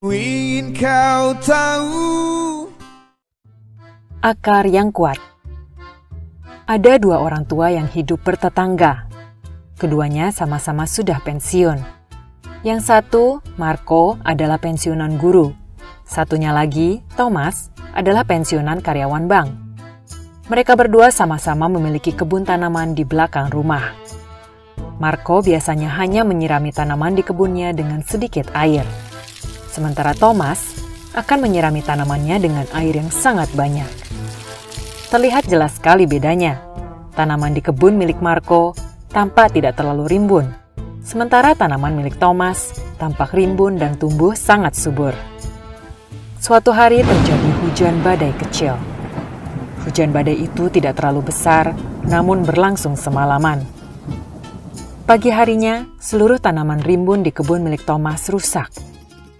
Ingin kau tahu. Akar yang kuat. Ada dua orang tua yang hidup bertetangga. Keduanya sama-sama sudah pensiun. Yang satu, Marco, adalah pensiunan guru. Satunya lagi, Thomas, adalah pensiunan karyawan bank. Mereka berdua sama-sama memiliki kebun tanaman di belakang rumah. Marco biasanya hanya menyirami tanaman di kebunnya dengan sedikit air. Sementara Thomas akan menyirami tanamannya dengan air yang sangat banyak. Terlihat jelas sekali bedanya. Tanaman di kebun milik Marco tampak tidak terlalu rimbun, sementara tanaman milik Thomas tampak rimbun dan tumbuh sangat subur. Suatu hari terjadi hujan badai kecil. Hujan badai itu tidak terlalu besar, namun berlangsung semalaman. Pagi harinya, seluruh tanaman rimbun di kebun milik Thomas rusak.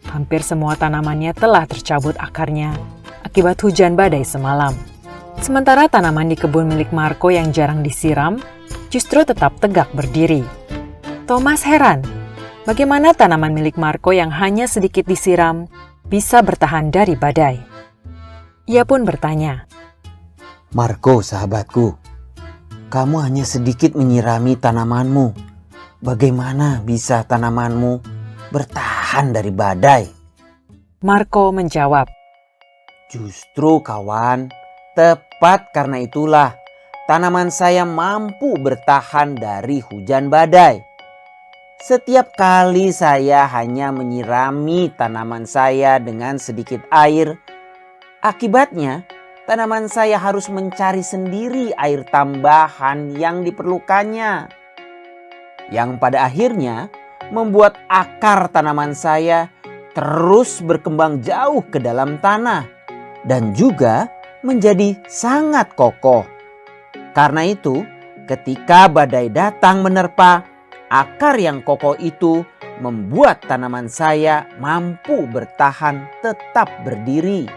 Hampir semua tanamannya telah tercabut akarnya akibat hujan badai semalam. Sementara tanaman di kebun milik Marco yang jarang disiram, justru tetap tegak berdiri. Thomas heran, bagaimana tanaman milik Marco yang hanya sedikit disiram bisa bertahan dari badai. Ia pun bertanya, Marco, sahabatku, kamu hanya sedikit menyirami tanamanmu. Bagaimana bisa tanamanmu bertahan dari badai? Marco menjawab, Justru kawan, tepat karena itulah tanaman saya mampu bertahan dari hujan badai. Setiap kali saya hanya menyirami tanaman saya dengan sedikit air, akibatnya tanaman saya harus mencari sendiri air tambahan yang diperlukannya. Yang pada akhirnya membuat akar tanaman saya terus berkembang jauh ke dalam tanah dan juga menjadi sangat kokoh. Karena itu, ketika badai datang menerpa, akar yang kokoh itu membuat tanaman saya mampu bertahan tetap berdiri.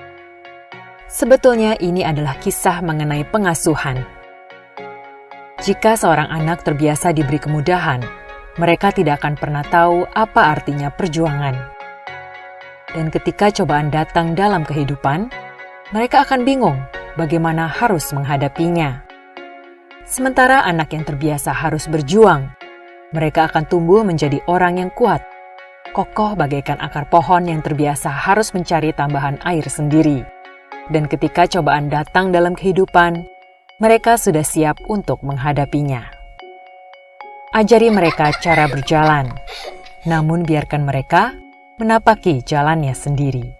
sebetulnya ini adalah kisah mengenai pengasuhan. Jika seorang anak terbiasa diberi kemudahan, mereka tidak akan pernah tahu apa artinya perjuangan. Dan ketika cobaan datang dalam kehidupan, mereka akan bingung bagaimana harus menghadapinya. Sementara anak yang terbiasa harus berjuang, mereka akan tumbuh menjadi orang yang kuat, kokoh bagaikan akar pohon yang terbiasa harus mencari tambahan air sendiri. Dan ketika cobaan datang dalam kehidupan, mereka sudah siap untuk menghadapinya. Ajari mereka cara berjalan, namun biarkan mereka menapaki jalannya sendiri.